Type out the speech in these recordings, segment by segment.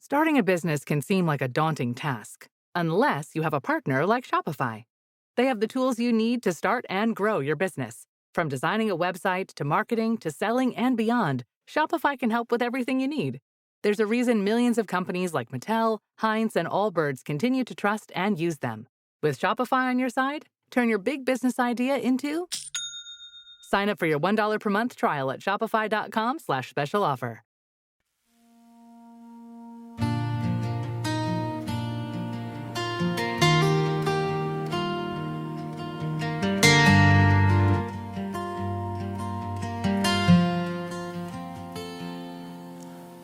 Starting a business can seem like a daunting task, unless you have a partner like Shopify. They have the tools you need to start and grow your business. From designing a website to marketing to selling and beyond, Shopify can help with everything you need. There's a reason millions of companies like Mattel, Heinz, and Allbirds continue to trust and use them. With Shopify on your side, turn your big business idea into... Sign up for your $1 per month trial at shopify.com/special offer.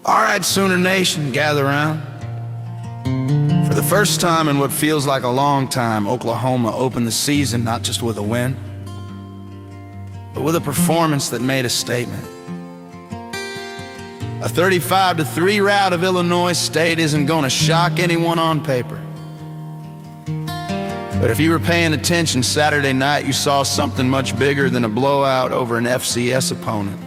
All right, Sooner Nation, gather around. For the first time in what feels like a long time, Oklahoma opened the season not just with a win, but with a performance that made a statement. A 35-3 rout of Illinois State isn't going to shock anyone on paper. But if you were paying attention Saturday night, you saw something much bigger than a blowout over an F.C.S. opponent.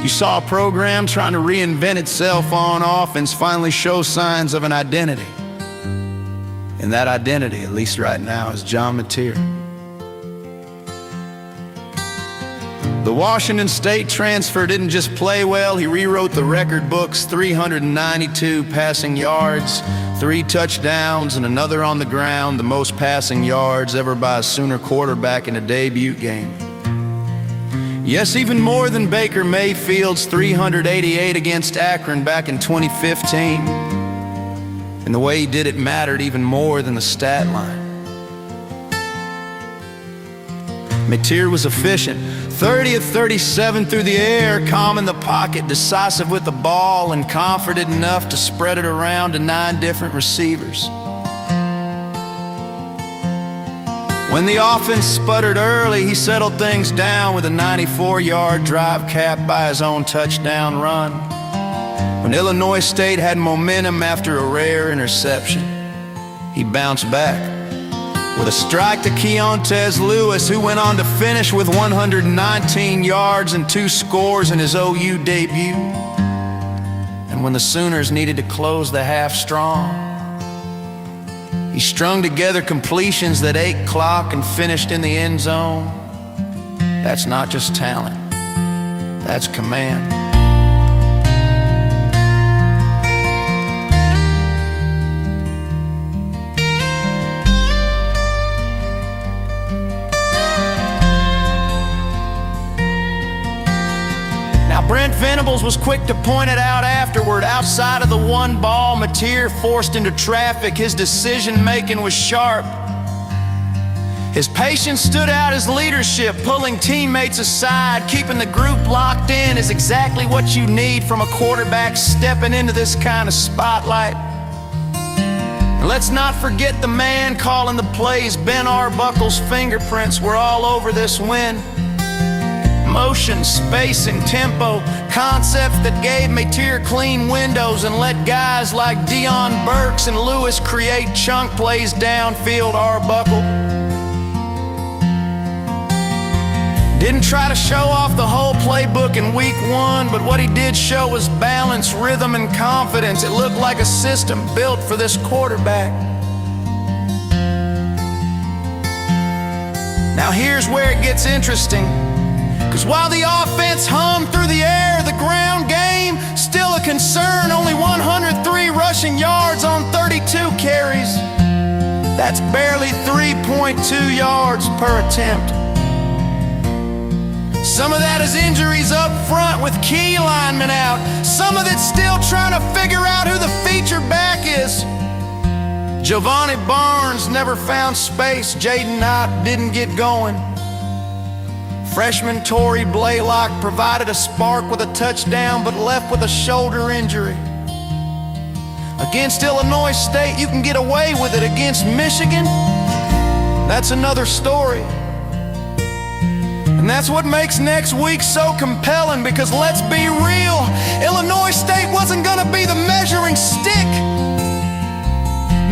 You saw a program trying to reinvent itself on offense finally show signs of an identity. And that identity, at least right now, is John Mateer. The Washington State transfer didn't just play well, he rewrote the record books. 392 passing yards, 3 touchdowns, and another on the ground, the most passing yards ever by a Sooner quarterback in a debut game. Yes, even more than Baker Mayfield's 388 against Akron back in 2015. And the way he did it mattered even more than the stat line. Mateer was efficient, 30 of 37 through the air, calm in the pocket, decisive with the ball, and confident enough to spread it around to 9 different receivers. When the offense sputtered early, he settled things down with a 94-yard drive capped by his own touchdown run. When Illinois State had momentum after a rare interception, he bounced back with a strike to Keontez Lewis, who went on to finish with 119 yards and 2 scores in his OU debut. And when the Sooners needed to close the half strong, he strung together completions that ate clock and finished in the end zone. That's not just talent, that's command. Brent Venables was quick to point it out afterward. Outside of the one ball Mateer forced into traffic, his decision-making was sharp. His patience stood out as leadership, pulling teammates aside, keeping the group locked in is exactly what you need from a quarterback stepping into this kind of spotlight. And let's not forget the man calling the plays. Ben Arbuckle's fingerprints were all over this win. Motion, spacing, tempo, concepts that gave Mateer clean windows and let guys like Deion Burks and Lewis create chunk plays downfield. Arbuckle didn't try to show off the whole playbook in week 1, but what he did show was balance, rhythm, and confidence. It looked like a system built for this quarterback. Now here's where it gets interesting. Because while the offense hummed through the air, the ground game still a concern. Only 103 rushing yards on 32 carries. That's barely 3.2 yards per attempt. Some of that is injuries up front with key linemen out. Some of it's still trying to figure out who the feature back is. Giovanni Barnes never found space. Jaden Knott didn't get going. Freshman Torrey Blaylock provided a spark with a touchdown, but left with a shoulder injury. Against Illinois State, you can get away with it. Against Michigan, that's another story. And that's what makes next week so compelling, because let's be real, Illinois State wasn't gonna be the measuring stick.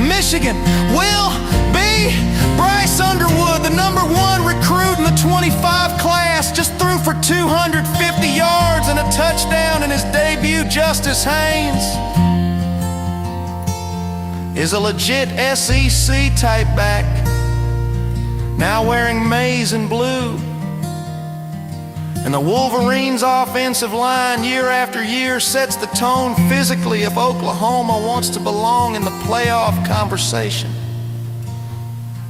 Michigan will be Bryce Underwood, the #1 recruit in the 25 class, just threw for 250 yards and a touchdown in his debut. Justice Haynes is a legit SEC type back, now wearing maize and blue. And the Wolverines' offensive line year after year sets the tone physically if Oklahoma wants to belong in the playoff conversation.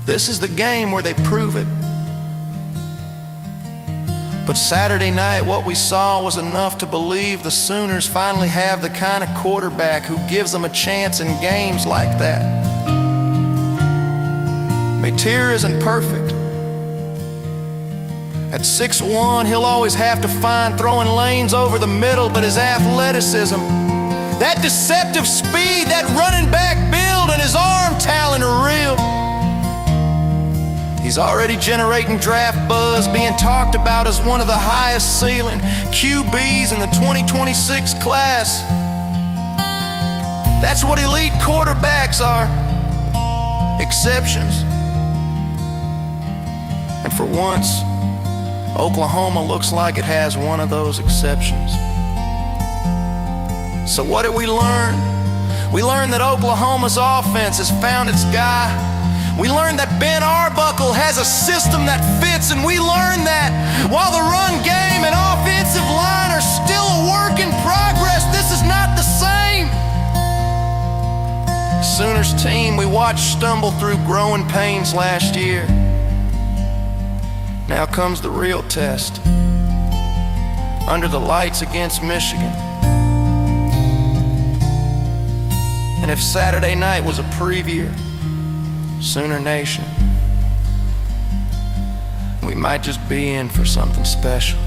This is the game where they prove it. But Saturday night, what we saw was enough to believe the Sooners finally have the kind of quarterback who gives them a chance in games like that. Mateer isn't perfect. At 6'1", he'll always have to find throwing lanes over the middle, but his athleticism, that deceptive speed, that running back build, and his arm talent are real. He's already generating draft buzz, being talked about as one of the highest ceiling QBs in the 2026 class. That's what elite quarterbacks are, exceptions. And for once, Oklahoma looks like it has one of those exceptions. So what did we learn? We learned that Oklahoma's offense has found its guy. We learned that Ben Arbuckle has a system that fits, and we learned that while the run game and offensive line are still a work in progress, this is not the same. Sooners team we watched stumble through growing pains last year. Now comes the real test, under the lights against Michigan. And if Saturday night was a preview, Sooner Nation, we might just be in for something special.